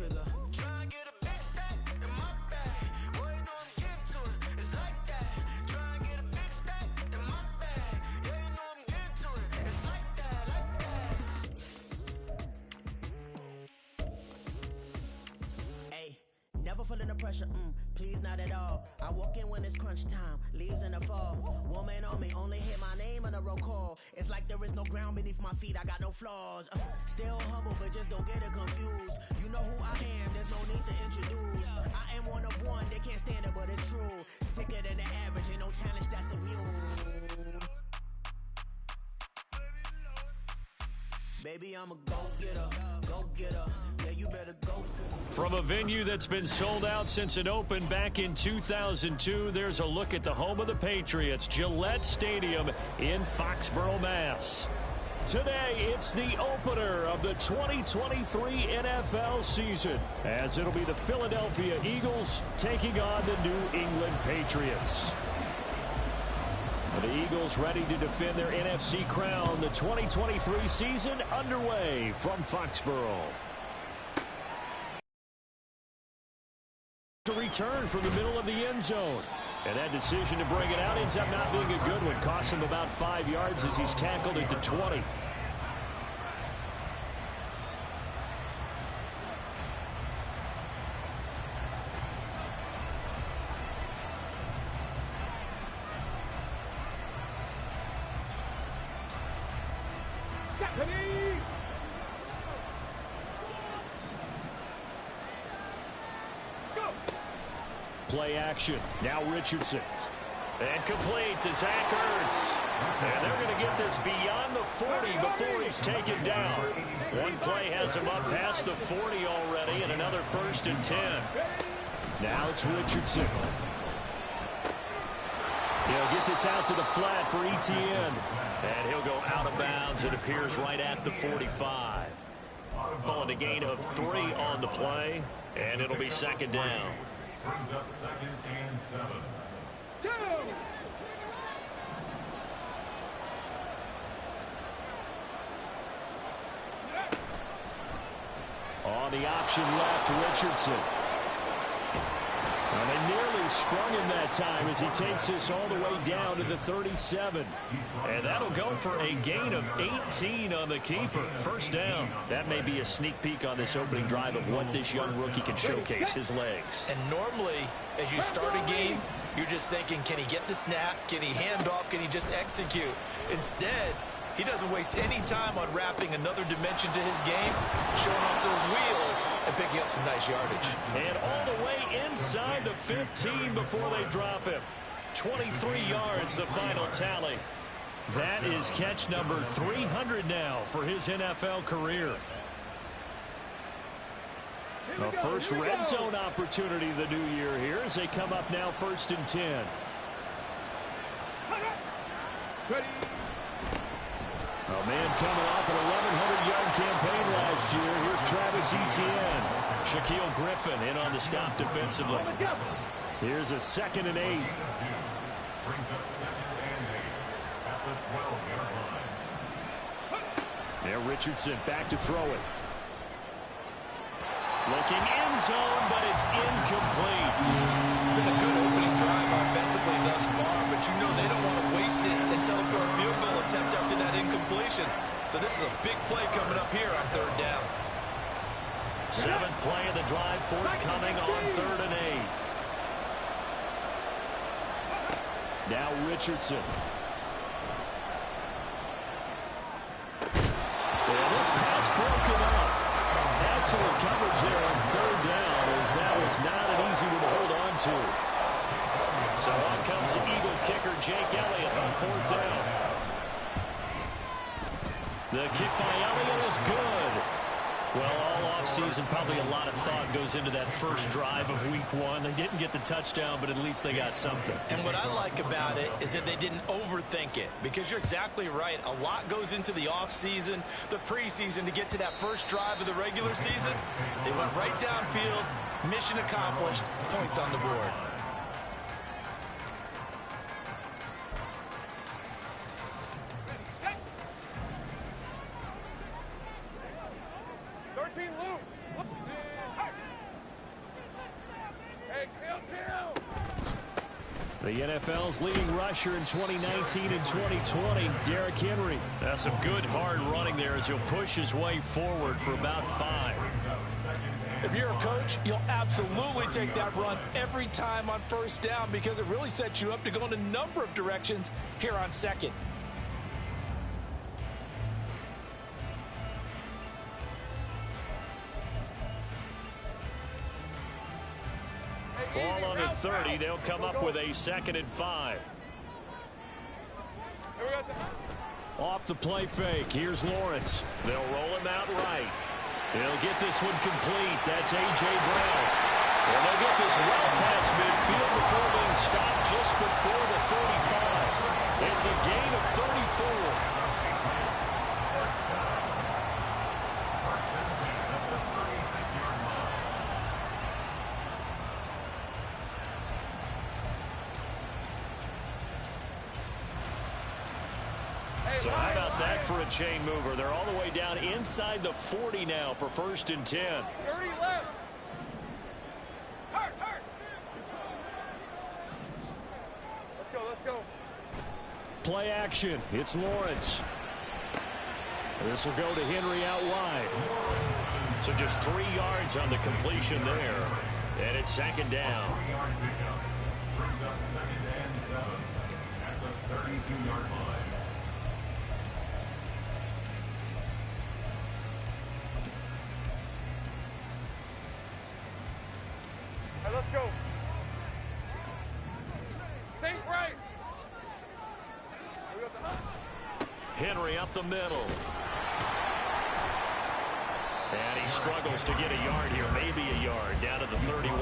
figure. Try and get a big stack in my bag. Boy, you know I'm getting to it. It's like that. Try and get a big stack in my bag. Yeah, you know I'm getting to it. It's like that, like that. Hey, never feeling the pressure, please not at all. I walk in when it's crunch time, leaves in the fall. Woman on me, only hit my name on a roll call. It's like there is no ground beneath my feet, I got no flaws. Still humble, but just don't get it confused. You know who I am, there's no need to introduce. I am one of one, they can't stand it, but it's true. Sicker than the average, ain't no challenge that's immune. Baby, I'm a go-getter, go-getter. Yeah, you better go for it. From a venue that's been sold out since it opened back in 2002, there's a look at the home of the Patriots, Gillette Stadium in Foxborough, Mass. Today, it's the opener of the 2023 NFL season, as it'll be the Philadelphia Eagles taking on the New England Patriots. The Eagles ready to defend their NFC crown. The 2023 season underway from Foxborough. To return from the middle of the end zone. And that decision to bring it out ends up not being a good one. Cost him about 5 yards as he's tackled at the 20. Play action. Now Richardson. And complete to Zach Ertz. And they're going to get this beyond the 40 before he's taken down. One play has him up past the 40 already, and another 1st and 10. Now it's Richardson. He'll get this out to the flat for Etienne. And he'll go out of bounds. It appears right at the 45. Calling a gain of 3 on the play, and it'll be 2nd down. Brings up 2nd and 7. Go! On the option left, Richardson. And they nearly sprung him that time as he takes this all the way down to the 37. And that'll go for a gain of 18 on the keeper. 1st down. That may be a sneak peek on this opening drive of what this young rookie can showcase, his legs. And normally, as you start a game, you're just thinking, can he get the snap? Can he hand off? Can he just execute? Instead, he doesn't waste any time on wrapping another dimension to his game, showing off those wheels, and picking up some nice yardage. And all the way inside the 15 before they drop him. 23 yards, the final tally. That is catch number 300 now for his NFL career. The first red zone opportunity of the new year here as they come up now 1st and 10. A man coming off an 1,100-yard campaign last year. Here's Travis Etienne. Shaquille Griffin in on the stop defensively. Here's a 2nd and 8. Brings up 2nd and 8 at the 12-yard line. Now Richardson back to throw it. Looking end zone, but it's incomplete. It's been a good opening drive offensively thus far, but you know they don't want to waste it and settle for a field goal attempt after that incompletion. So this is a big play coming up here on 3rd down. 7th play of the drive, forthcoming on 3rd and 8. Now Richardson. And this pass broken up. Excellent coverage there on 3rd down, as that was not an easy one to hold on to. So on comes the Eagle kicker, Jake Elliott, on 4th down. The kick by Elliott is good. Well, all offseason, probably a lot of thought goes into that first drive of week 1. They didn't get the touchdown, but at least they got something. And what I like about it is that they didn't overthink it, because you're exactly right. A lot goes into the offseason, the preseason, to get to that first drive of the regular season. They went right downfield, mission accomplished, points on the board. The NFL's leading rusher in 2019 and 2020, Derrick Henry. That's some good hard running there as he'll push his way forward for about 5. If you're a coach, you'll absolutely take that run every time on first down because it really sets you up to go in a number of directions here on second. Ball on the 30. They'll come up with a 2nd and 5. Off the play fake. Here's Lawrence. They'll roll him out right. They'll get this one complete. That's A.J. Brown. And they'll get this well past midfield before being stopped just before the 35. It's a gain of 34. So how about that for a chain mover? They're all the way down inside the 40 now for 1st and 10. 30 left. Hurt. Let's go. Play action. It's Lawrence. This will go to Henry out wide. So just 3 yards on the completion there. And it's 2nd down. 3-yard pickup. Brings up 2nd and 7 at the 32-yard line. Let's go. Same right. Henry up the middle. And he struggles to get a yard here, maybe a yard, down to the 31.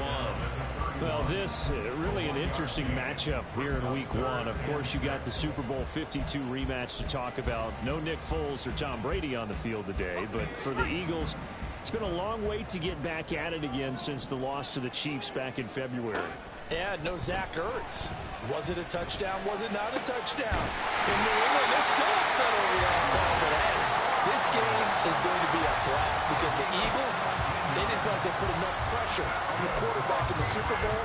Well, this really an interesting matchup here in Week 1. Of course, you got the Super Bowl 52 rematch to talk about. No Nick Foles or Tom Brady on the field today, but for the Eagles, it's been a long wait to get back at it again since the loss to the Chiefs back in February. Yeah, no Zach Ertz. Was it a touchdown? Was it not a touchdown? In New England, they're still upset over that call. But hey, this game is going to be a blast because the Eagles, they didn't feel like they put enough pressure on the quarterback in the Super Bowl.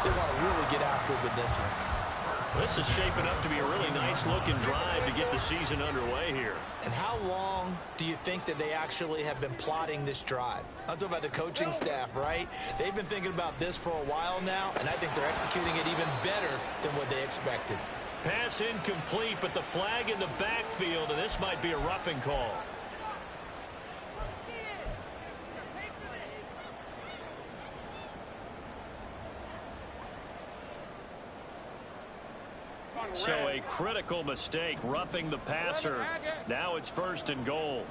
They want to really get after it with this one. This is shaping up to be a really nice-looking drive to get the season underway here. And how long do you think that they actually have been plotting this drive? I'm talking about the coaching staff, right? They've been thinking about this for a while now, and I think they're executing it even better than what they expected. Pass incomplete, but the flag in the backfield, and this might be a roughing call. So a critical mistake, roughing the passer. Now it's 1st and goal.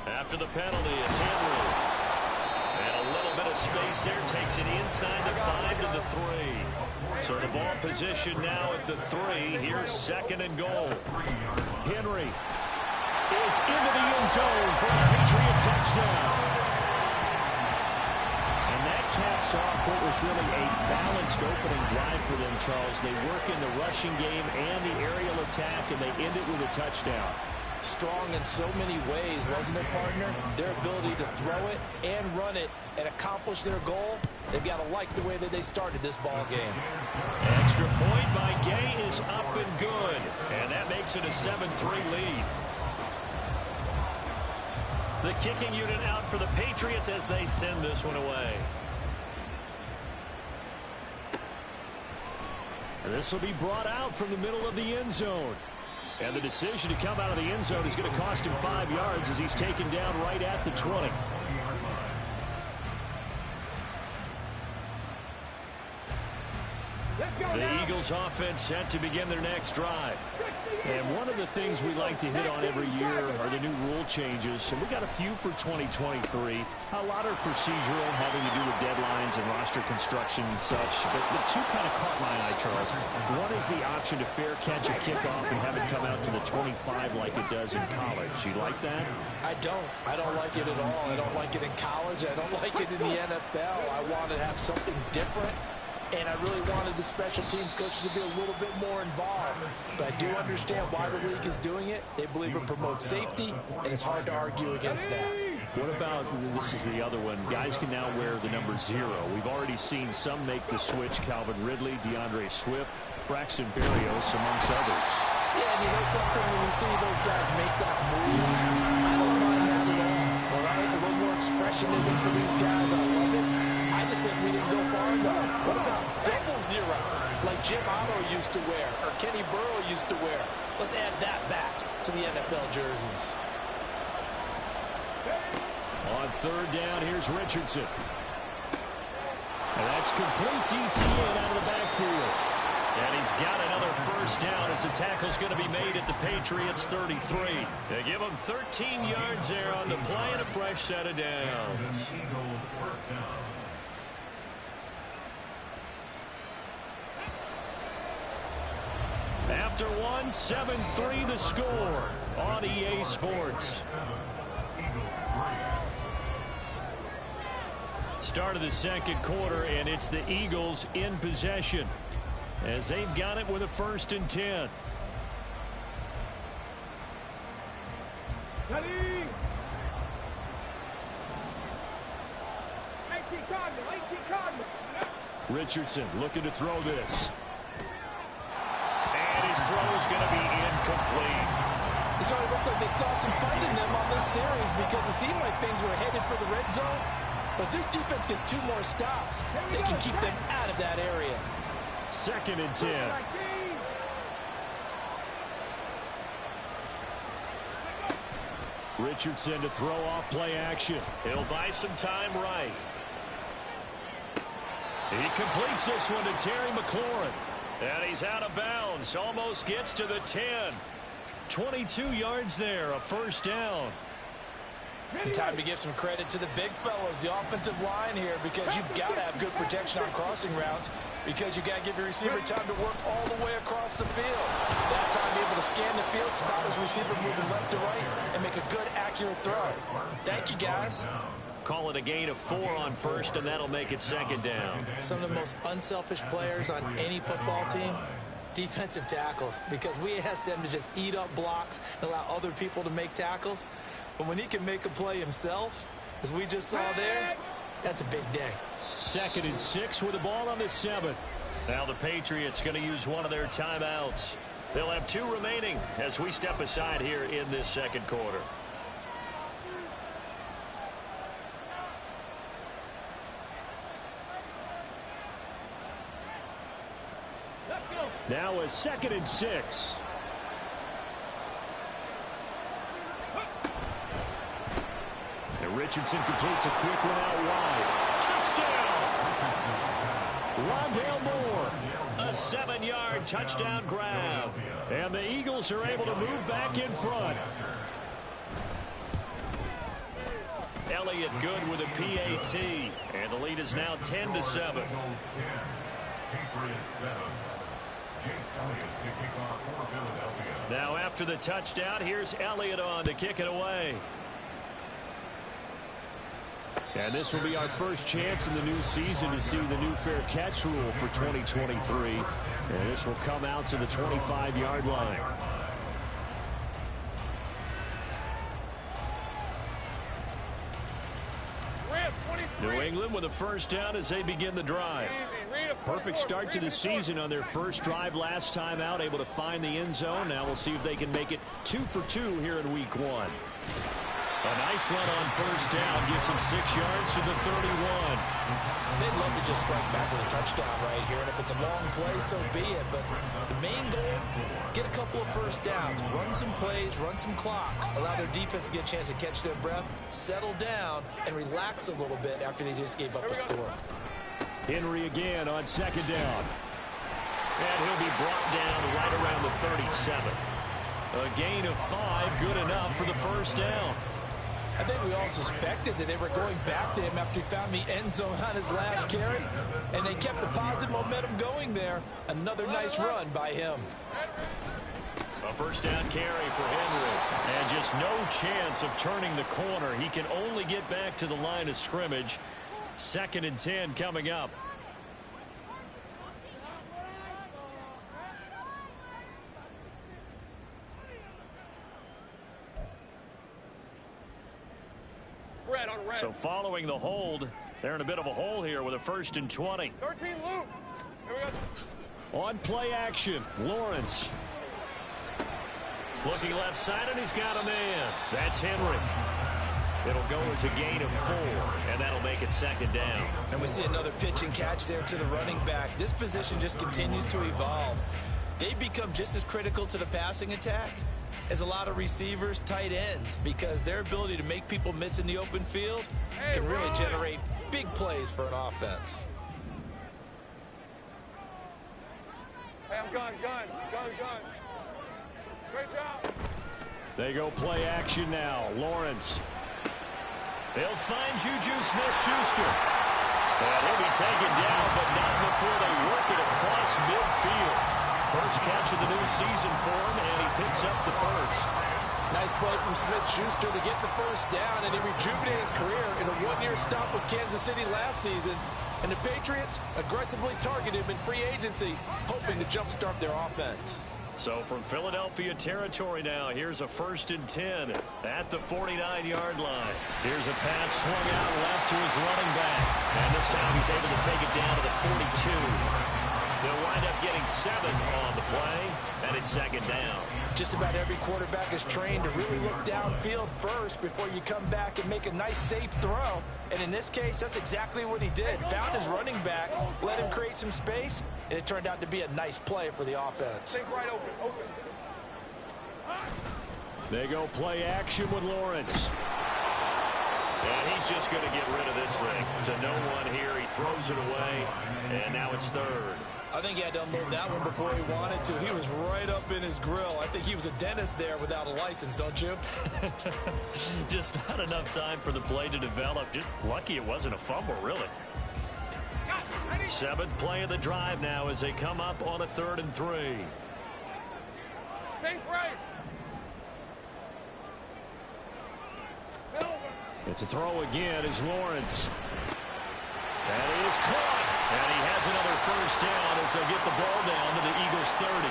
After the penalty, it's Henry. And a little bit of space there, takes it inside the 5 to the 3. So the ball position now at the 3. Here's 2nd and goal. Henry is into the end zone for a Patriot touchdown. Caps off what was really a balanced opening drive for them, Charles. They work in the rushing game and the aerial attack, and they end it with a touchdown. Strong in so many ways, wasn't it, partner? Their ability to throw it and run it and accomplish their goal, they've got to like the way that they started this ball game. Extra point by Gay is up and good, and that makes it a 7-3 lead. The kicking unit out for the Patriots as they send this one away. This will be brought out from the middle of the end zone. And the decision to come out of the end zone is going to cost him 5 yards as he's taken down right at the 20. The Eagles offense set to begin their next drive. And one of the things we like to hit on every year are the new rule changes. And we got a few for 2023. A lot are procedural, having to do with deadlines and roster construction and such. But the two kind of caught my eye, Charles. One is the option to fair catch a kickoff and have it come out to the 25 like it does in college. You like that? I don't. I don't like it at all. I don't like it in college. I don't like it in the NFL. I want to have something different. And I really wanted the special teams coaches to be a little bit more involved. But I do understand why the league is doing it. They believe it promotes safety, and it's hard to argue against that. What about, this is the other one, guys can now wear the number 0. We've already seen some make the switch, Calvin Ridley, DeAndre Swift, Braxton Berrios, amongst others. Yeah, and you know something, when we see those guys make that move, I don't mind that at all right? A little more expressionism for these guys, I love it. I just think we didn't go far enough. What about double 0, like Jim Otto used to wear, or Kenny Burrow used to wear? Let's add that back to the NFL jerseys. On third down, here's Richardson. And that's complete TTN out of the backfield. And he's got another first down as the tackle's going to be made at the Patriots' 33. They give him 13 yards there on the play and a fresh set of downs. After one, 7-3 the score on EA Sports. Start of the second quarter, and it's the Eagles in possession as they've got it with a 1st and 10. Richardson looking to throw this. And his throw is going to be incomplete. So it looks like they stopped some fight in them on this series because it seemed like things were headed for the red zone. But this defense gets 2 more stops. They can keep them out of that area. 2nd and 10. Richardson to throw off play action. He'll buy some time right. He completes this one to Terry McLaurin. And he's out of bounds. Almost gets to the 10. 22 yards there, a first down. And time to give some credit to the big fellas, the offensive line here, because you've got to have good protection on crossing routes, because you got to give your receiver time to work all the way across the field. That time be able to scan the field, spot his receiver moving left to right, and make a good, accurate throw. Thank you, guys. Call it a gain of 4 on first, and that'll make it 2nd down. Some of the most unselfish players on any football team, defensive tackles, because we ask them to just eat up blocks and allow other people to make tackles. But when he can make a play himself, as we just saw there, that's a big day. 2nd and 6 with the ball on the 7. Now the Patriots going to use one of their timeouts. They'll have 2 remaining as we step aside here in this second quarter. Now a 2nd and 6. And Richardson completes a quick one out wide. Touchdown! Rondale Moore. A 7-yard touchdown grab. And the Eagles are able to move back in front. Elliott good with a PAT. And the lead is now 10-7. Now after the touchdown, here's Elliott on to kick it away. And this will be our first chance in the new season to see the new fair catch rule for 2023. And this will come out to the 25-yard line. New England with a first down as they begin the drive. Perfect start to the season on their first drive last time out, able to find the end zone. Now we'll see if they can make it 2 for 2 here in week 1. A nice run on first down gets him 6 yards to the 31. They'd love to just strike back with a touchdown right here, and if it's a long play, so be it. But the main goal, get a couple of first downs, run some plays, run some clock, allow their defense to get a chance to catch their breath, settle down, and relax a little bit after they just gave up a score. Henry again on second down. And he'll be brought down right around the 37. A gain of 5, good enough for the first down. I think we all suspected that they were going back to him after he found the end zone on his last carry, and they kept the positive momentum going there. Another nice run by him. A first down carry for Henry. And just no chance of turning the corner. He can only get back to the line of scrimmage. 2nd and 10 coming up. red, on red. So following the hold, they're in a bit of a hole here with a 1st and 20. 13 loop. Here we go. On play action, Lawrence. Looking left side, and he's got a man. That's Henry. It'll go as a gain of 4, and that'll make it 2nd down. And we see another pitch and catch there to the running back. This position just continues to evolve. They become just as critical to the passing attack as a lot of receivers, tight ends, because their ability to make people miss in the open field can really generate big plays for an offense. Hey, I'm gun. Great job. They go play action now. Lawrence. They'll find Juju Smith-Schuster. And he'll be taken down, but not before they work it across midfield. First catch of the new season for him, and he picks up the first. Nice play from Smith-Schuster to get the first down, and he rejuvenated his career in a one-year stop with Kansas City last season. And the Patriots aggressively targeted him in free agency, hoping to jumpstart their offense. So from Philadelphia territory now, here's a 1st and 10 at the 49-yard line. Here's a pass swung out left to his running back. And this time he's able to take it down to the 42. They'll wind up getting 7 on the play, and it's 2nd down. Just about every quarterback is trained to really look downfield first before you come back and make a nice, safe throw. And in this case, that's exactly what he did. Found his running back, let him create some space, and it turned out to be a nice play for the offense. Think right open. They go play action with Lawrence. And he's just going to get rid of this thing. To no one here. He throws it away, and now it's 3rd. I think he had to unload that one before he wanted to. He was right up in his grill. I think he was a dentist there without a license, don't you? Just not enough time for the play to develop. Just lucky it wasn't a fumble, really. 7th play of the drive now as they come up on a 3rd and 3. Think right. Silver. It's a throw again as Lawrence. That is caught. And he has another first down as they'll get the ball down to the Eagles 30.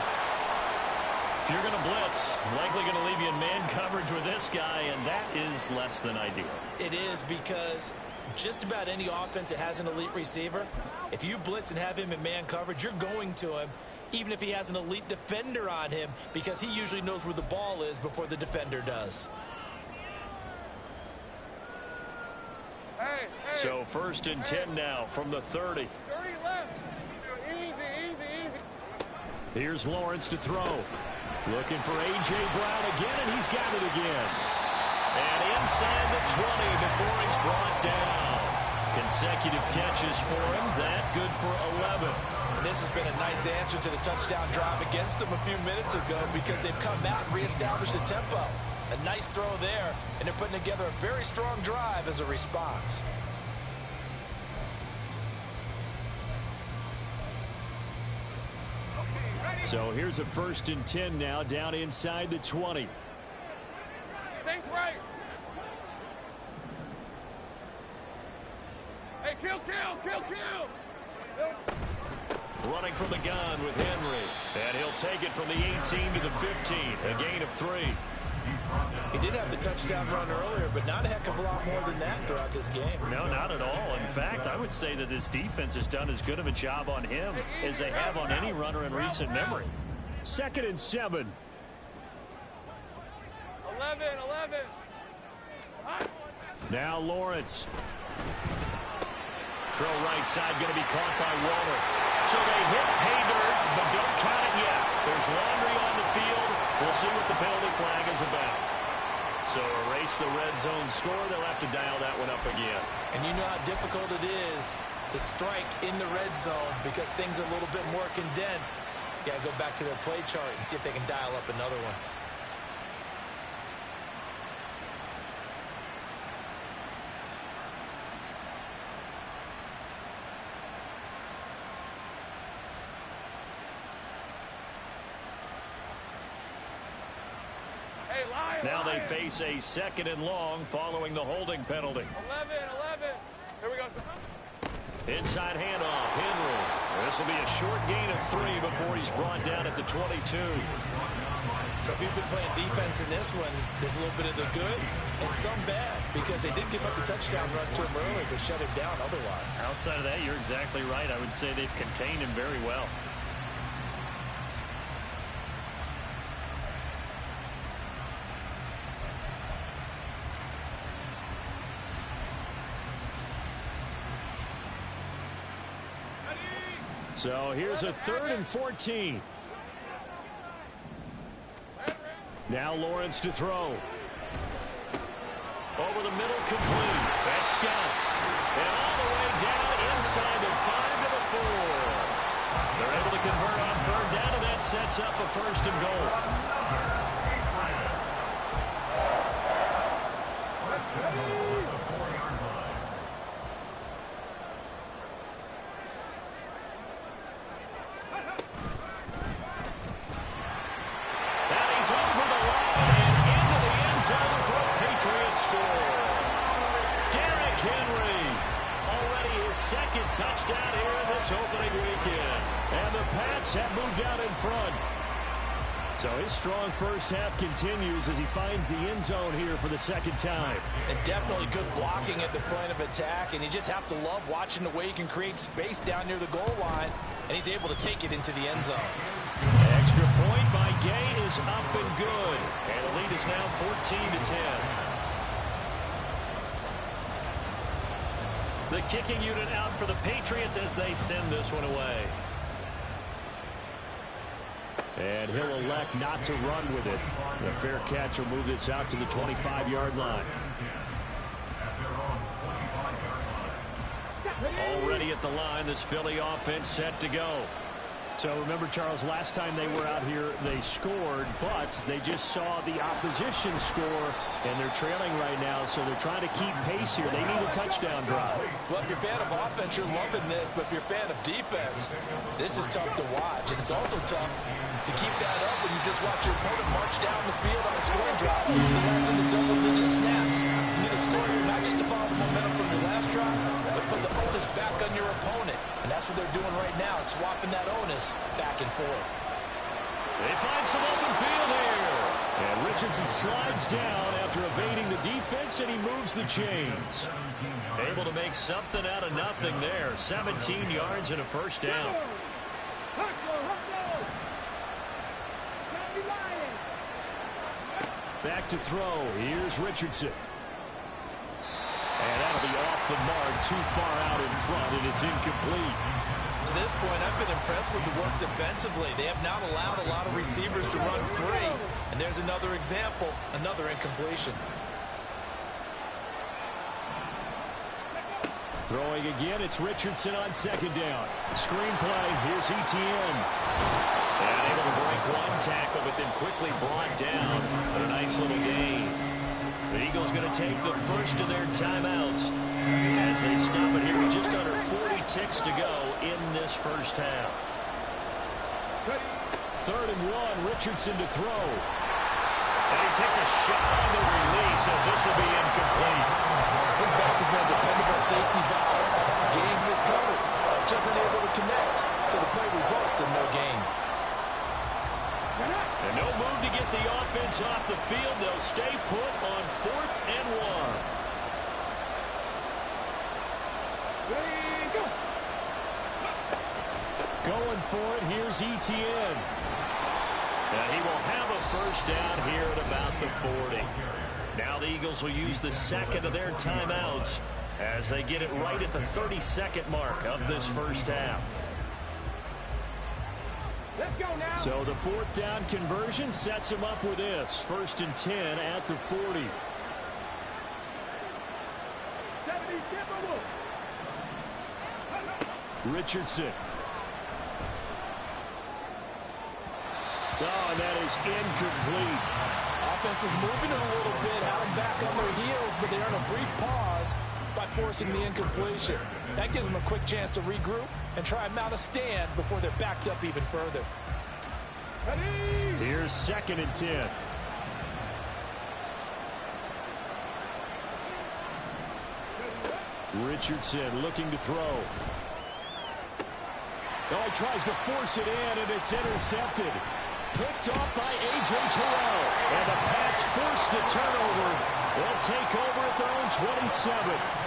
If you're going to blitz, likely going to leave you in man coverage with this guy, and that is less than ideal. It is, because just about any offense that has an elite receiver, if you blitz and have him in man coverage, you're going to him, even if he has an elite defender on him, because he usually knows where the ball is before the defender does. Hey. So 1st and 10 now from the 30. 30 left. Easy. Here's Lawrence to throw. Looking for A.J. Brown again, and he's got it again. And inside the 20 before he's brought down. Consecutive catches for him. That good for 11. And this has been a nice answer to the touchdown drive against them a few minutes ago, because they've come out and reestablished the tempo. A nice throw there, and they're putting together a very strong drive as a response. So here's a 1st and 10 now down inside the 20. Think right. Hey, kill. Running from the gun with Henry. And he'll take it from the 18 to the 15. A gain of 3. He did have the touchdown run earlier, but not a heck of a lot more than that throughout this game. No, not at all. In fact, I would say that this defense has done as good of a job on him as they have on any runner in recent memory. 2nd and 7. 11. Now Lawrence. Throw right side, going to be caught by Waller. So they hit pay dirt, but don't count it yet. There's laundry on the field. We'll see what the penalty flag is about. So erase the red zone score. They'll have to dial that one up again. And you know how difficult it is to strike in the red zone because things are a little bit more condensed. You got to go back to their play chart and see if they can dial up another one. Now they face a 2nd and long following the holding penalty. 11. Here we go. Inside handoff, Henry. This will be a short gain of 3 before he's brought down at the 22. So if you've been playing defense in this one, there's a little bit of the good and some bad, because they did give up the touchdown run to him early, but shut him down otherwise. Outside of that, you're exactly right. I would say they've contained him very well. So here's a 3rd and 14. Now Lawrence to throw. Over the middle, complete. That's Scott. And all the way down inside the 5 to the 4. They're able to convert on 3rd down, and that sets up a 1st and goal. Touchdown here in this opening weekend. And the Pats have moved out in front. So his strong first half continues as he finds the end zone here for the 2nd time. And definitely good blocking at the point of attack, and you just have to love watching the way he can create space down near the goal line, and he's able to take it into the end zone. Extra point by Gay is up and good. And the lead is now 14-10. The kicking unit out for the Patriots as they send this one away. And he'll elect not to run with it. The fair catch will move this out to the 25-yard line. Already at the line, this Philly offense set to go. So remember, Charles, last time they were out here, they scored, but they just saw the opposition score, and they're trailing right now, so they're trying to keep pace here. They need a touchdown drive. Well, if you're a fan of offense, you're loving this, but if you're a fan of defense, this is tough to watch, and it's also tough to keep that up when you just watch your opponent march down the field on a scoring drive. The last into double-digit snaps. You need a score here, not just to follow the momentum from your last drive, but put the onus back on your opponent. And that's what they're doing right now, swapping that onus back and forth. They find some open field here. And Richardson slides down after evading the defense, and he moves the chains. Able to make something out of nothing there. 17 yards and a 1st down. Back to throw. Here's Richardson. And that'll be off the mark, too far out in front, and it's incomplete. To this point, I've been impressed with the work defensively. They have not allowed a lot of receivers to run free. And there's another example, another incompletion. Throwing again, it's Richardson on 2nd down. Screen play, here's Etienne. And able to break one tackle, but then quickly brought down. But a nice little gain. The Eagles going to take the first of their timeouts as they stop it here with just under 40 ticks to go in this first half. 3rd and 1, Richardson to throw. And he takes a shot on the release as this will be incomplete. His back has been a dependable safety valve. Game was covered, just unable to connect, so the play results in no gain. And no move to get the offense off the field. They'll stay put on 4th and 1. Going for it, here's Etienne. And he will have a 1st down here at about the 40. Now the Eagles will use the 2nd of their timeouts as they get it right at the 32nd mark of this first half. So the 4th down conversion sets him up with this. 1st and 10 at the 40. Richardson. Oh, and that is incomplete. Offense is moving it a little bit, had them back on their heels, but they earn a brief pause by forcing the incompletion. That gives them a quick chance to regroup and try and mount a stand before they're backed up even further. Here's 2nd and 10. Richardson looking to throw. Oh, he tries to force it in, and it's intercepted. Picked off by A.J. Terrell. And the Pats force the turnover. They'll take over at their own 27.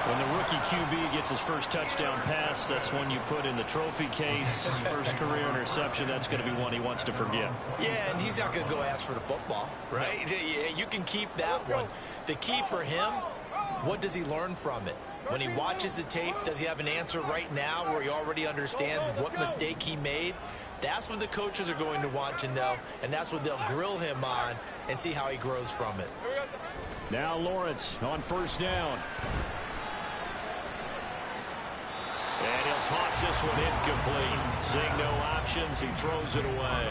When the rookie QB gets his first touchdown pass, that's one you put in the trophy case. First career interception, that's going to be one he wants to forget. Yeah, and he's not going to go ask for the football, right? You can keep that one. The key for him, what does he learn from it? When he watches the tape, does he have an answer right now where he already understands what mistake he made? That's what the coaches are going to want to know, and that's what they'll grill him on and see how he grows from it. Now Lawrence on first down. And he'll toss this one incomplete. Seeing no options, he throws it away.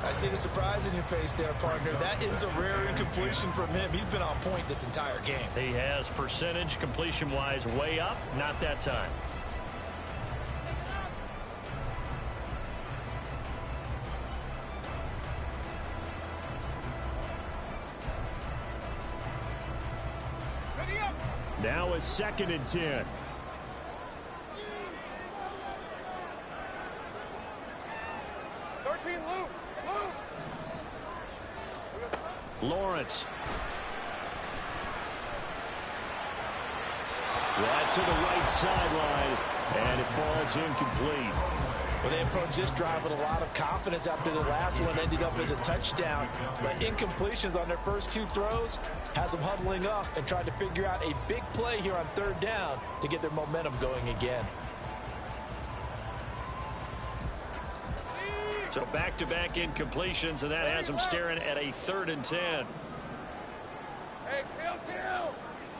I see the surprise in your face there, partner. That is a rare incompletion from him. He's been on point this entire game. He has percentage completion-wise way up. Not that time. Now a 2nd and 10. Lawrence. Right to the right sideline, and it falls incomplete. Well, they approached this drive with a lot of confidence after the last one ended up as a touchdown. But incompletions on their first 2 throws has them huddling up and trying to figure out a big play here on 3rd down to get their momentum going again. So back-to-back incompletions, and that has them staring at a 3rd and 10. Hey, kill.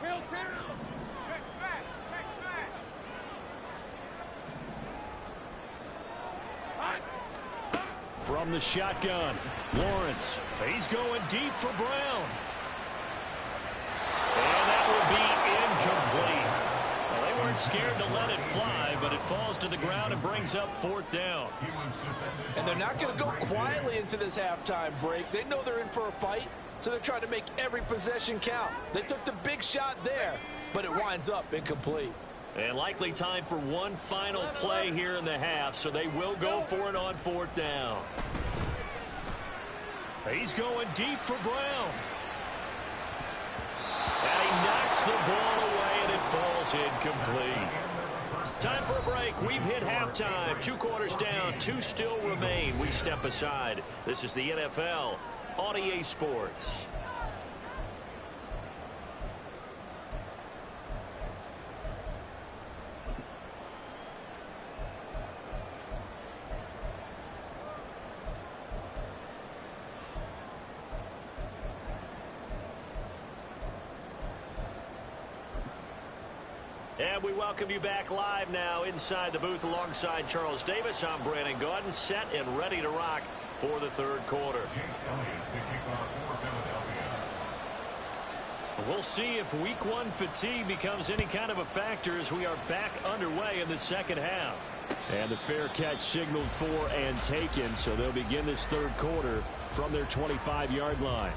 Check smash. From the shotgun, Lawrence. He's going deep for Brown. And that will be incomplete. Well, they weren't scared to let it fly, but it falls to the ground and brings up 4th down. And they're not going to go quietly into this halftime break. They know they're in for a fight, so they're trying to make every possession count. They took the big shot there, but it winds up incomplete. And likely time for one final play here in the half, so they will go for it on 4th down. He's going deep for Brown. And he knocks the ball away, and it falls incomplete. Time for a break. We've hit halftime. 2 quarters down, 2 still remain. We step aside. This is the NFL on EA Sports. And we welcome you back live now inside the booth alongside Charles Davis. I'm Brandon Gaudin, set and ready to rock for the 3rd quarter. We'll see if week 1 fatigue becomes any kind of a factor as we are back underway in the 2nd half. And the fair catch signaled for and taken, so they'll begin this 3rd quarter from their 25-yard line.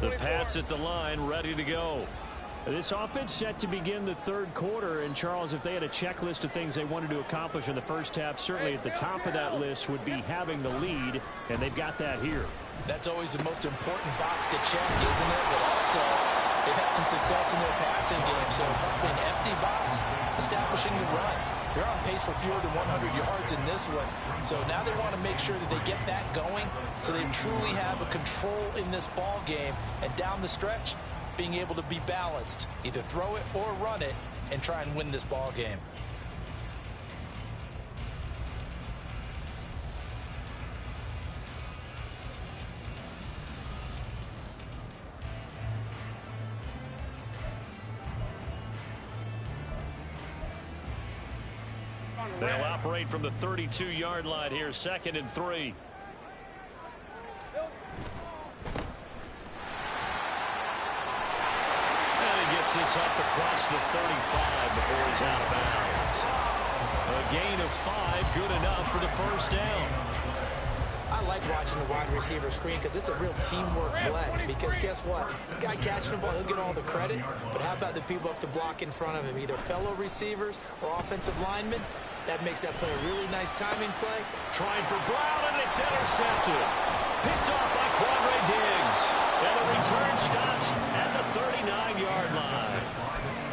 The Pats at the line, ready to go. This offense set to begin the 3rd quarter. And, Charles, if they had a checklist of things they wanted to accomplish in the first half, certainly at the top of that list would be having the lead, and they've got that here. That's always the most important box to check, isn't it? But also, they've had some success in their passing game. So, an empty box, establishing the run. They're on pace for fewer than 100 yards in this one. So now they want to make sure that they get that going so they truly have a control in this ball game. And down the stretch, being able to be balanced. Either throw it or run it and try and win this ball game. They'll operate from the 32-yard line here, 2nd and 3. And he gets this up across the 35 before he's out of bounds. A gain of 5, good enough for the first down. like watching the wide receiver screen because it's a real teamwork play. Because guess what? The guy catching the ball, he'll get all the credit. But how about the people up to block in front of him, either fellow receivers or offensive linemen? That makes that play a really nice timing play. Trying for Brown, and it's intercepted. Picked off by Quandre Diggs. And the return stops at the 39-yard line.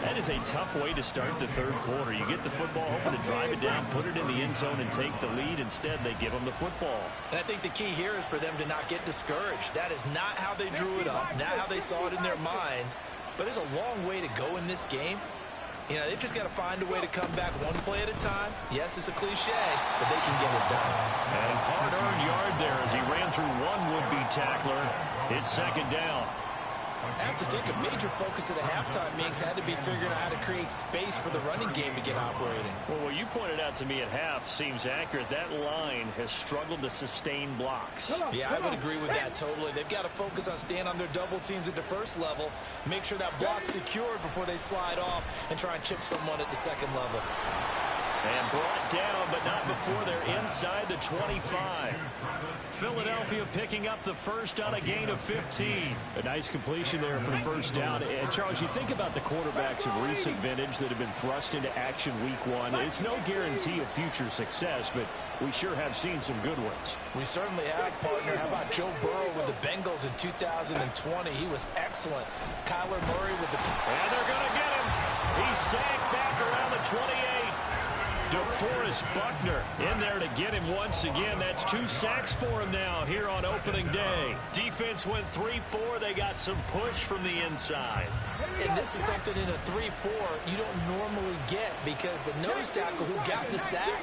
That is a tough way to start the third quarter. You get the football, hoping to drive it down, put it in the end zone, and take the lead. Instead, they give them the football. And I think the key here is for them to not get discouraged. That is not how they drew it up, not how they saw it in their minds. But there's a long way to go in this game. You know, they've just got to find a way to come back one play at a time. Yes, it's a cliche, but they can get it done. And hard-earned yard there as he ran through one would-be tackler. It's second down. I have to think a major focus of the halftime meetings had to be figuring out how to create space for the running game to get operating. Well, what you pointed out to me at half seems accurate. That line has struggled to sustain blocks. Yeah, I would agree with that totally. They've got to focus on staying on their double teams at the first level, make sure that block's secured before they slide off, and try and chip someone at the second level. And brought down, but not before they're inside the 25. Philadelphia picking up the first on a gain of 15. A nice completion there for the first down. And, Charles, you think about the quarterbacks of recent vintage that have been thrust into action week one. It's no guarantee of future success, but we sure have seen some good ones. We certainly have, partner. How about Joe Burrow with the Bengals in 2020? He was excellent. Kyler Murray with the... And they're going to get him. He sank back around the 28. DeForest Buckner in there to get him once again. That's 2 sacks for him now here on opening day. Defense went 3-4. They got some push from the inside. And this is something in a 3-4 you don't normally get because the nose tackle who got the sack,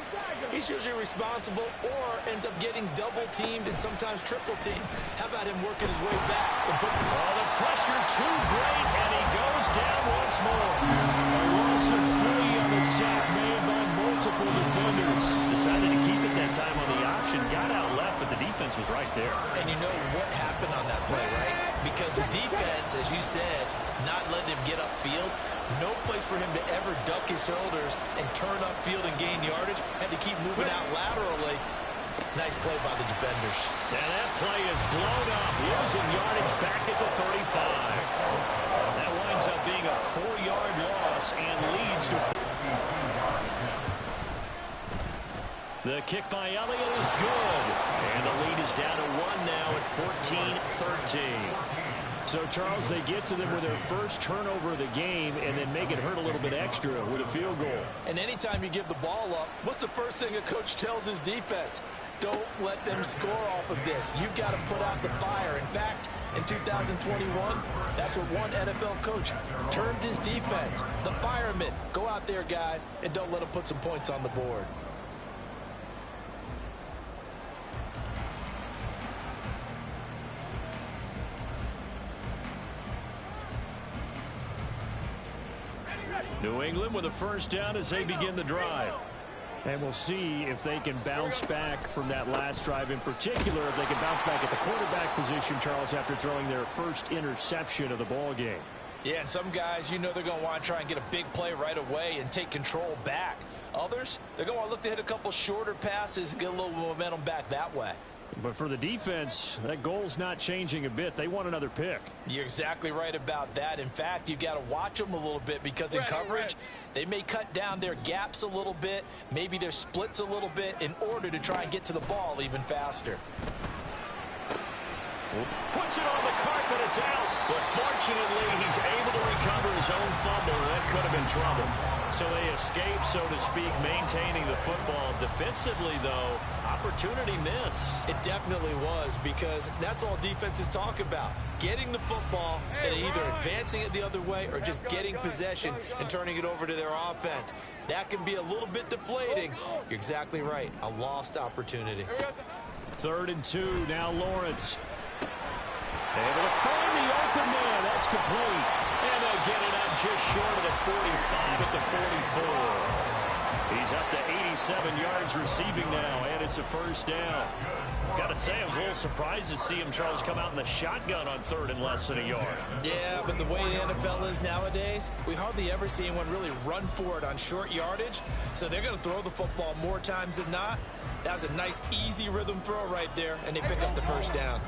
he's usually responsible or ends up getting double-teamed and sometimes triple-teamed. How about him working his way back? Oh, the pressure too great, and he goes down once more. A loss of 3 on the sack made by multiple defenders. Decided to keep it that time on the option. Got out left, but the defense was right there. And you know what happened on that play, right? Because the defense, as you said, not letting him get upfield. No place for him to ever duck his shoulders and turn upfield and gain yardage. Had to keep moving out laterally. Nice play by the defenders. And that play is blown up, losing yardage back at the 35. That winds up being a 4-yard loss and leads to... The kick by Elliott is good. And the lead is down to 1 now at 14-13. So, Charles, they get to them with their first turnover of the game and then make it hurt a little bit extra with a field goal. And anytime you give the ball up, what's the first thing a coach tells his defense? Don't let them score off of this. You've got to put out the fire. In fact, in 2021, that's what one NFL coach termed his defense. The firemen. Go out there, guys, and don't let them put some points on the board. New England with a first down as they begin the drive. And we'll see if they can bounce back from that last drive in particular, if they can bounce back at the quarterback position, Charles, after throwing their first interception of the ball game. Yeah, and some guys, you know they're going to want to try and get a big play right away and take control back. Others, they're going to want to look to hit a couple shorter passes and get a little momentum back that way. But for the defense, that goal's not changing a bit. They want another pick. You're exactly right about that. In fact, you've got to watch them a little bit because in coverage, they may cut down their gaps a little bit, maybe their splits a little bit in order to try and get to the ball even faster. Puts it on the carpet, it's out. But fortunately, he's able to recover his own fumble. That could have been trouble. So they escape, so to speak, maintaining the football. Defensively, though, opportunity miss. It definitely was because that's all defenses talk about. Getting the football and either advancing it the other way or just getting possession and turning it over to their offense. That can be a little bit deflating. You're exactly right. A lost opportunity. 3rd and 2, now Lawrence. Able to find the open man. That's complete. And they'll get it up just short of the 45 at the 44. He's up to 87 yards receiving now, and it's a first down. Got to say, I was a little surprised to see him, Charles, come out in the shotgun on third and less than a yard. Yeah, but the way the NFL is nowadays, we hardly ever see anyone really run for it on short yardage. So they're going to throw the football more times than not. That was a nice, easy rhythm throw right there, and they pick up the first down.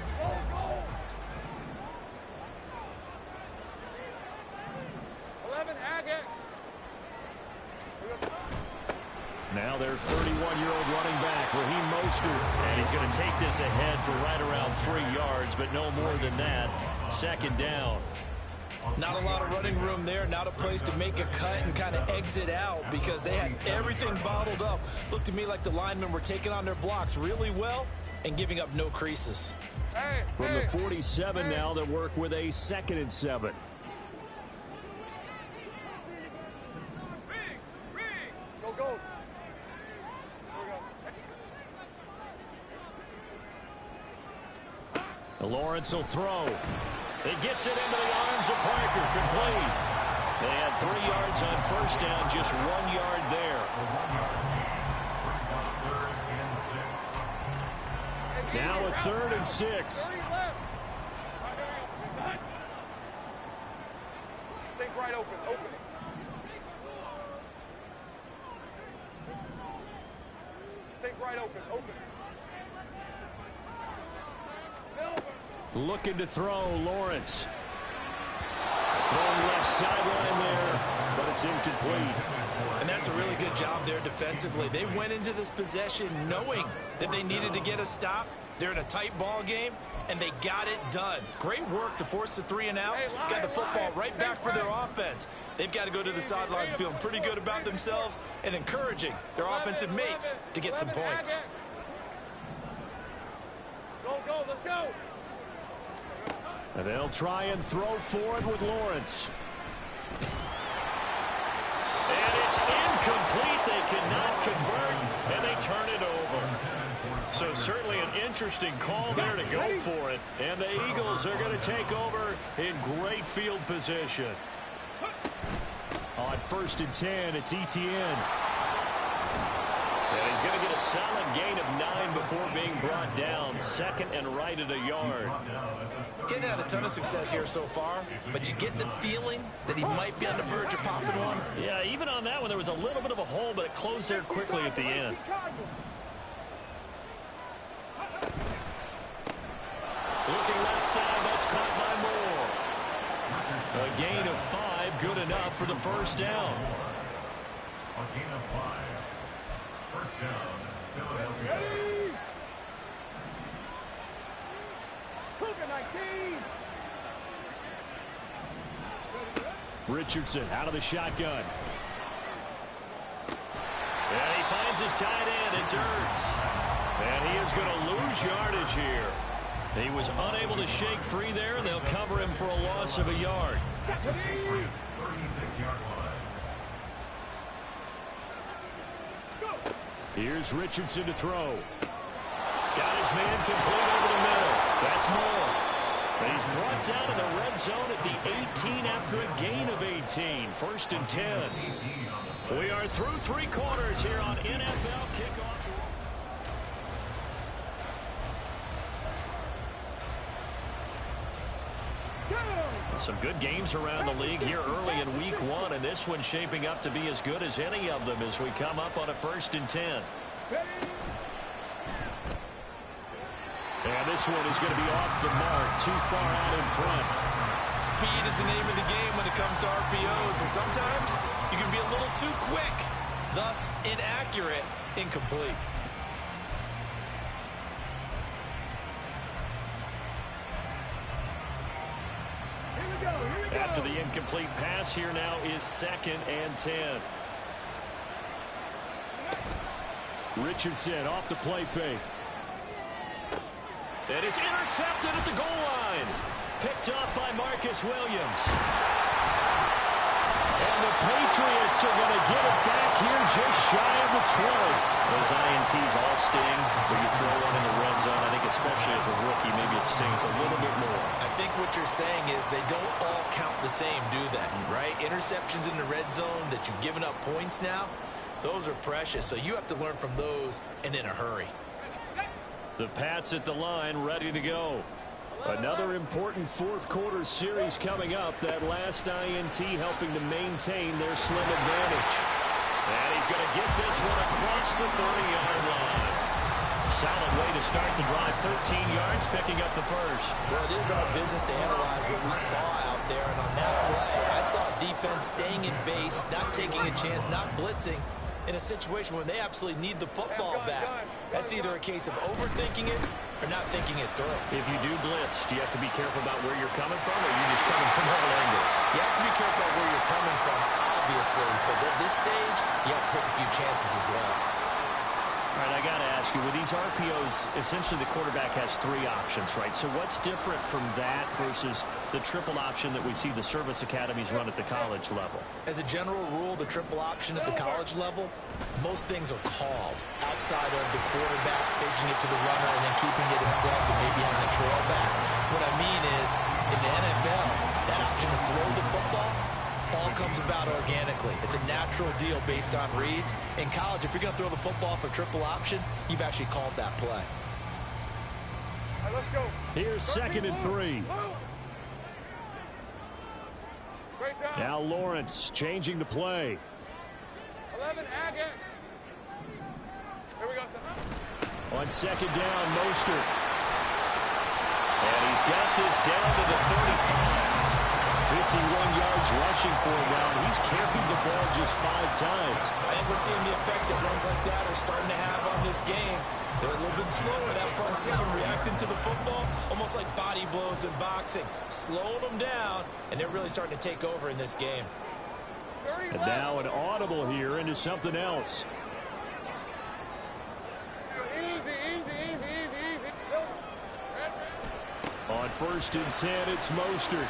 Now their 31-year-old running back, Raheem Mostert, and he's going to take this ahead for right around 3 yards, but no more than that. Second down. Not a lot of running room there, not a place to make a cut and kind of exit out because they had everything bottled up. Looked to me like the linemen were taking on their blocks really well and giving up no creases. From the 47 now, they work with a 2nd and 7. Go. Lawrence will throw. It gets it into the arms of Parker. Complete. They had 3 yards on first down, just 1 yard there. Now a 3rd and 6. Take right open. Take right open. Looking to throw, Lawrence. Throwing left sideline there, but it's incomplete. And that's a really good job there defensively. They went into this possession knowing that they needed to get a stop. They're in a tight ball game, and they got it done. Great work to force the 3 and out. Got the football right back for their offense. They've got to go to the sidelines feeling pretty good about themselves and encouraging their offensive mates to get some points. Go, let's go. And they'll try and throw forward with Lawrence. And it's incomplete. They cannot convert, and they turn it over. So certainly an interesting call there to go for it. And the Eagles are going to take over in great field position. On 1st and 10, it's Etienne. And he's going to get a solid gain of 9 before being brought down. 2nd and right at a yard. Getting had a ton of success here so far, but you get the feeling that he might be on the verge of popping one. Yeah, even on that one, there was a little bit of a hole, but it closed there quickly at the end. Looking left side, that's caught by Moore. A gain of 5, good enough for the first down. A gain of 5. First down, Philadelphia. Richardson out of the shotgun. And he finds his tight end. It's Ertz. And he is going to lose yardage here. He was unable to shake free there, and they'll cover him for a loss of a yard. 36-yard line. Here's Richardson to throw. Got his man complete over the middle. That's Moore. He's brought down in the red zone at the 18 after a gain of 18. 1st and 10. We are through 3 quarters here on NFL Kickoff. Some good games around the league here early in week 1, and this one's shaping up to be as good as any of them as we come up on a 1st and 10. And this one is going to be off the mark, too far out in front. Speed is the name of the game when it comes to RPOs, and sometimes you can be a little too quick, thus inaccurate, incomplete. After the incomplete pass, here now is 2nd and 10. Richardson off the play fake. And it's intercepted at the goal line. Picked off by Marcus Williams. And the Patriots are going to get it back here just shy of the 20. Those INTs all sting when you throw one in the red zone. I think especially as a rookie, maybe it stings a little bit more. I think what you're saying is they don't all count the same, do they? Right? Interceptions in the red zone that you've given up points now, Those are precious, so you have to learn from those and in a hurry. The Pats at the line, ready to go. Another important fourth quarter series coming up. That last INT helping to maintain their slim advantage. And he's going to get this one across the 30-yard line. Solid way to start the drive. 13 yards, picking up the first. Well, it is our business to analyze what we saw out there. And on that play, I saw defense staying in base, not taking a chance, not blitzing, in a situation where they absolutely need the football back. That's either a case of overthinking it or not thinking it through. If you do blitz, do you have to be careful about where you're coming from, or are you just coming from all angles? You have to be careful about where you're coming from, obviously. But at this stage, you have to take a few chances as well. All right, I got to ask you, with these RPOs, essentially the quarterback has three options, right? So what's different from that versus the triple option that we see the service academies run at the college level? As a general rule, the triple option at the college level, most things are called outside of the quarterback faking it to the runner and then keeping it himself and maybe having a trail back. What I mean is, in the NFL, that option to throw the football all comes about organically. It's a natural deal based on reads. In college, if you're going to throw the football for triple option, you've actually called that play. All right, let's go. Here's 2nd and 3. Great job. Now Lawrence changing the play. 11, again. Here we go, son. On 2nd down, Mostert. And he's got this down to the 35. 51 yards rushing for him now. He's carried the ball just 5 times. I think we're seeing the effect that runs like that are starting to have on this game. They're a little bit slower. That front seven reacting to the football, almost like body blows in boxing. Slowing them down, and they're really starting to take over in this game. And now an audible here into something else. Easy. On 1st and 10, it's Mostert.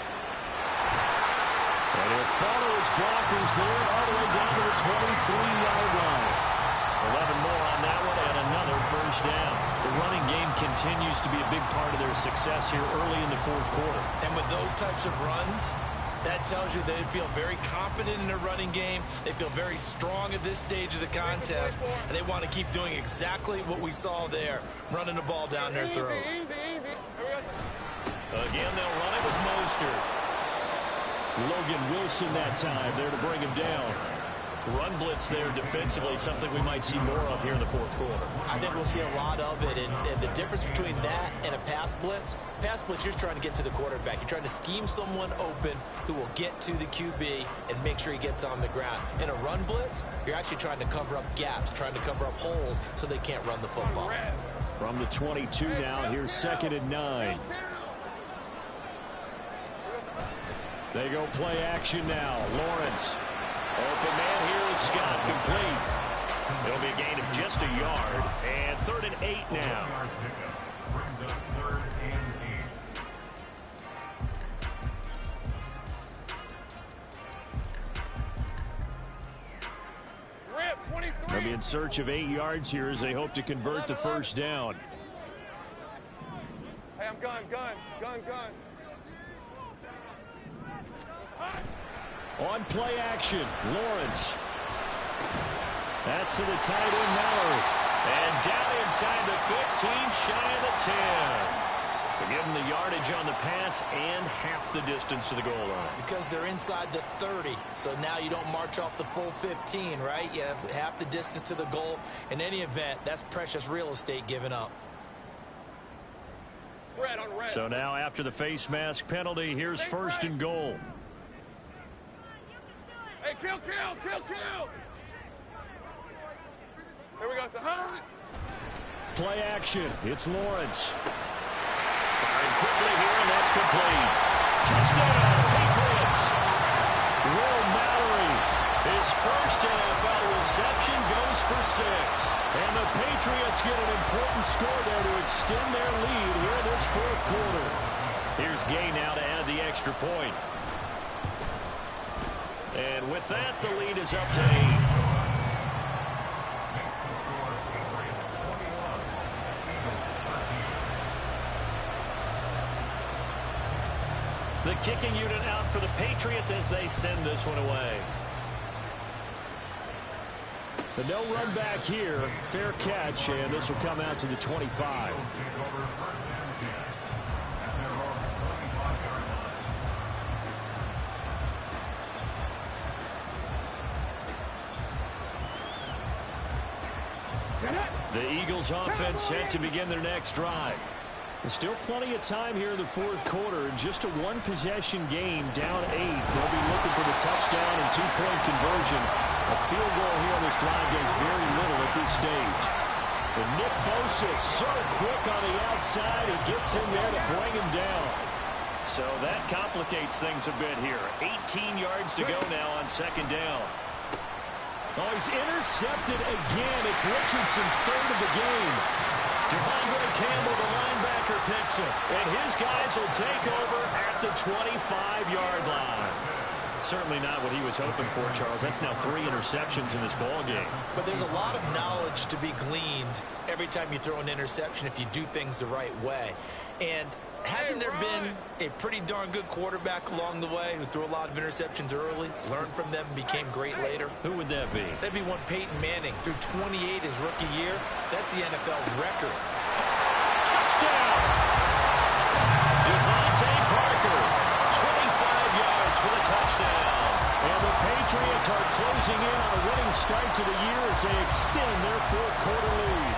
And he'll follow his blockers there all the way down to the 23-yard line. 11 more on that one and another first down. The running game continues to be a big part of their success here early in the fourth quarter. And with those types of runs, that tells you they feel very confident in their running game. They feel very strong at this stage of the contest, and they want to keep doing exactly what we saw there, running the ball down their throat. Again, they'll run it with Mostert. Logan Wilson that time there to bring him down. Run blitz there defensively, something we might see more of here in the fourth quarter. I think we'll see a lot of it, and the difference between that and a pass blitz, you're just trying to get to the quarterback. You're trying to scheme someone open who will get to the QB and make sure he gets on the ground. In a run blitz, you're actually trying to cover up gaps, trying to cover up holes so they can't run the football. From the 22 now, here's 2nd and 9. They go play action now. Lawrence. Open man here is Scott, complete. It'll be a gain of just a yard. And 3rd and 8 now. Brings up 3rd and 8. They'll be in search of 8 yards here as they hope to convert the first down. Hey, I'm gun. On play action, Lawrence. That's to the tight end, Mallory. And down inside the 15, shy of the 10. To give them the yardage on the pass and half the distance to the goal line. Because they're inside the 30, so now you don't march off the full 15, right? You have half the distance to the goal. In any event, that's precious real estate given up. Red on red. So now after the face mask penalty, here's 1st and goal. Hey, kill. Here we go, son. Play action. It's Lawrence. Firing quickly here, and that's complete. Touchdown, Patriots. Will Mallory, his first NFL reception, goes for 6. And the Patriots get an important score there to extend their lead here in this fourth quarter. Here's Gay now to add the extra point. And with that, the lead is up to 8. The kicking unit out for the Patriots as they send this one away. But no run back here. Fair catch, and this will come out to the 25. The Eagles offense set to begin their next drive. There's still plenty of time here in the fourth quarter. In just a one-possession game, down 8. They'll be looking for the touchdown and two-point conversion. A field goal here on this drive does very little at this stage. But Nick Bosa is so quick on the outside. He gets in there to bring him down. So that complicates things a bit here. 18 yards to go now on second down. Oh, he's intercepted again. It's Richardson's third of the game. Devondre Campbell, the linebacker, picks it. And his guys will take over at the 25-yard line. Certainly not what he was hoping for, Charles. That's now 3 interceptions in this ball game. But there's a lot of knowledge to be gleaned every time you throw an interception if you do things the right way. And hasn't there been a pretty darn good quarterback along the way who threw a lot of interceptions early, learned from them, and became great later? Who would that be? That'd be one Peyton Manning. Threw 28 his rookie year. That's the NFL record. Touchdown! Devontae Parker, 25 yards for the touchdown. And the Patriots are closing in on a winning start to the year as they extend their fourth quarter lead.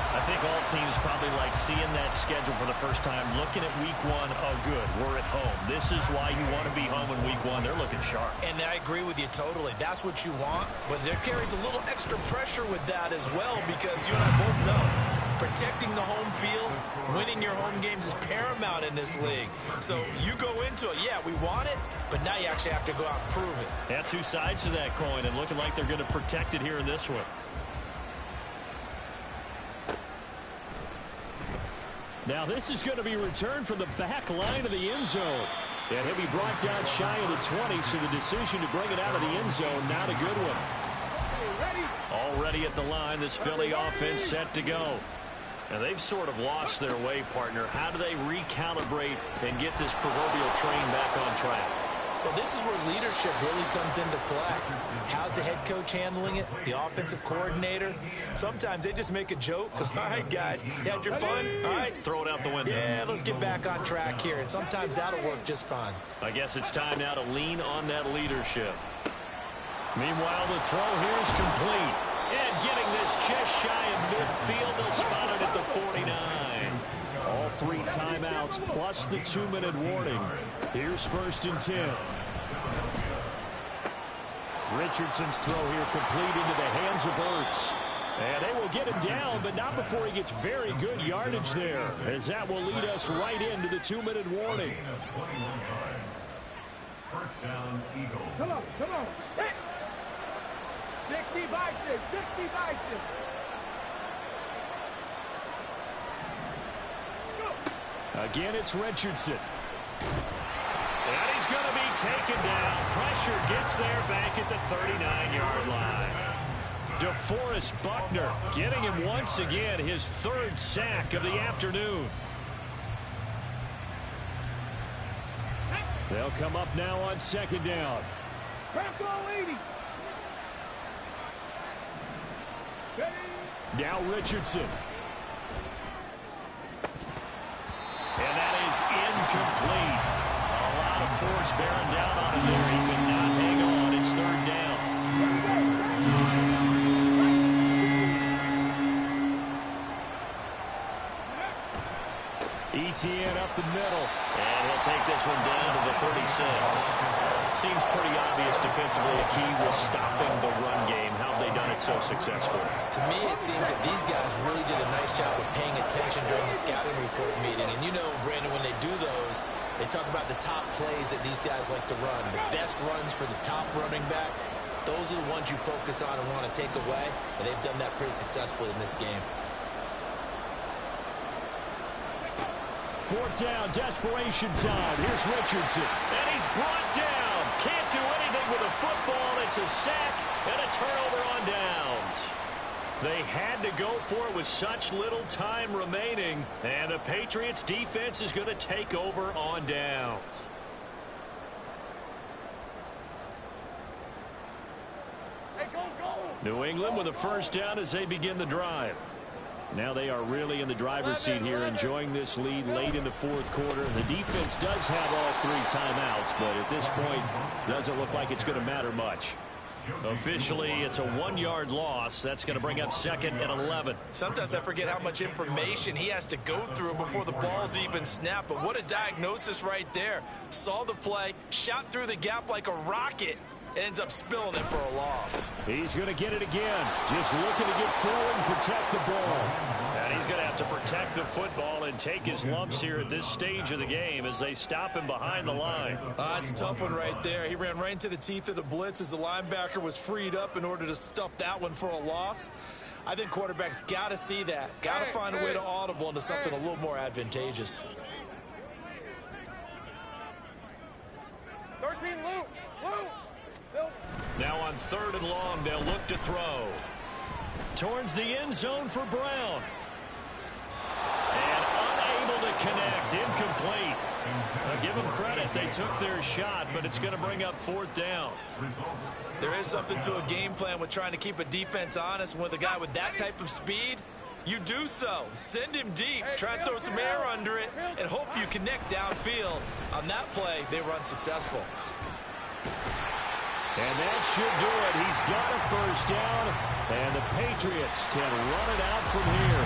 I think all teams probably like seeing that schedule for the first time, looking at week 1. Oh, good, we're at home. This is why you want to be home in week 1. They're looking sharp. And I agree with you totally. That's what you want. But there carries a little extra pressure with that as well, because you and I both know protecting the home field, winning your home games is paramount in this league. So you go into it, yeah, we want it, but now you actually have to go out and prove it. Yeah, two sides to that coin, and looking like they're going to protect it here in this one. Now this is going to be returned from the back line of the end zone. And he'll be brought down shy of the 20, so the decision to bring it out of the end zone, not a good one. Already at the line, this Philly offense set to go. And they've sort of lost their way, partner. How do they recalibrate and get this proverbial train back on track? Well, this is where leadership really comes into play. How's the head coach handling it? The offensive coordinator? Sometimes they just make a joke. All right, guys, you had your fun? All right. Throw it out the window. Yeah, let's get back on track here. And sometimes that'll work just fine. I guess it's time now to lean on that leadership. Meanwhile, the throw here is complete. And getting this just shy of midfield, they'll spot it at the 49. All 3 timeouts plus the 2-minute warning. Here's 1st and 10. Richardson's throw here complete into the hands of Ertz. And they will get him down, but not before he gets very good yardage there, as that will lead us right into the 2-minute warning. 1st down, Eagles. Come on, come on. Hit. 60 by 6, 60 by 6. Again, it's Richardson. And he's going to be taken down. Pressure gets there back at the 39-yard line. DeForest Buckner getting him once again his 3rd sack of the afternoon. They'll come up now on 2nd down. Now Richardson. And that is incomplete. A lot of force bearing down on him there. He could not hang on. It's 3rd down. ETN up the middle. And he'll take this one down to the 36. Seems pretty obvious defensively a key was stopping the run game. How have they done it so successfully? To me, it seems that these guys really did a nice job of paying attention during the scouting report meeting. And you know, Brandon, when they do those, they talk about the top plays that these guys like to run. The best runs for the top running back. Those are the ones you focus on and want to take away. And they've done that pretty successfully in this game. 4th down, desperation time. Here's Richardson. And he's brought down. Can't do anything with a football. It's a sack and a turnover on downs. They had to go for it with such little time remaining. And the Patriots defense is going to take over on downs. Hey, New England with a first down as they begin the drive. Now they are really in the driver's seat here, enjoying this lead late in the fourth quarter. The defense does have all 3 timeouts, but at this point, doesn't look like it's going to matter much. Officially, it's a 1-yard loss. That's going to bring up 2nd and 11. Sometimes I forget how much information he has to go through before the ball's even snapped. But what a diagnosis right there. Saw the play, shot through the gap like a rocket, ends up spilling it for a loss. He's going to get it again. Just looking to get forward and protect the ball. And he's going to have to protect the football and take his lumps here at this stage of the game as they stop him behind the line. It's a tough one right there. He ran right into the teeth of the blitz as the linebacker was freed up in order to stuff that one for a loss. I think quarterbacks got to see that. Got to find a way to audible into something a little more advantageous. 13, Luke. Now on 3rd and long, they'll look to throw. Towards the end zone for Brown. And unable to connect. Incomplete. Give them credit. They took their shot, but it's going to bring up 4th down. There is something to a game plan with trying to keep a defense honest. With a guy with that type of speed, you do so. Send him deep. Try and throw some air under it and hope you connect downfield. On that play, they were unsuccessful. And that should do it. He's got a first down, and the Patriots can run it out from here.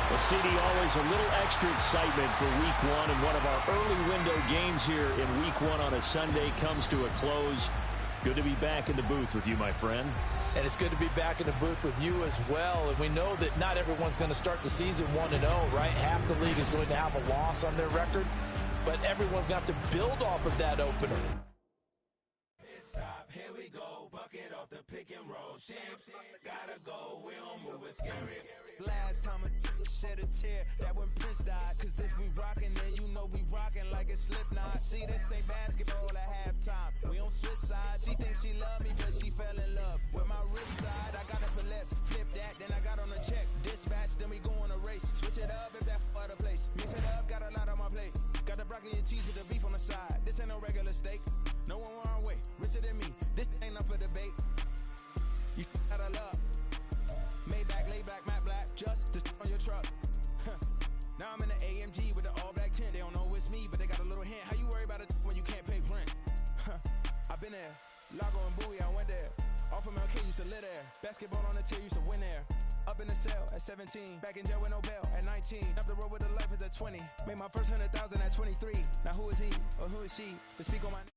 Well, CD, always a little extra excitement for Week 1, and one of our early window games here in Week 1 on a Sunday comes to a close. Good to be back in the booth with you, my friend. And it's good to be back in the booth with you as well. And we know that not everyone's going to start the season 1-0, right? Half the league is going to have a loss on their record, but everyone's going to have to build off of that opener. Here we go, bucket off the pick and roll. Gotta go, we don't move it scary. Last time a shed a tear, that when Prince died. Cause if we rockin', then you know we rockin' like a Slipknot. See, this ain't basketball at halftime. We on switch sides. She thinks she love me, but she fell in love with my rich side. I got it for less. Flip that, then I got on a check. Dispatch, then we go on a race. Switch it up if that other place. Mix it up, got a lot on my plate. Got the broccoli and cheese with the beef on the side. This ain't no regular steak. No one wrong way, richer than me. This ain't up for debate. You out of luck. Maybach, lay black, matte black, just to on your truck. Now I'm in the AMG with the all black tint. They don't know it's me, but they got a little hint. How you worry about it when you can't pay rent? I've been there. Lago and Bowie, I went there. Off of MLK, used to live there. Basketball on the tier, used to win there. Up in the cell at 17. Back in jail with no bail at 19. Up the road with the life is at 20. Made my first 100,000 at 23. Now who is he or who is she to speak on my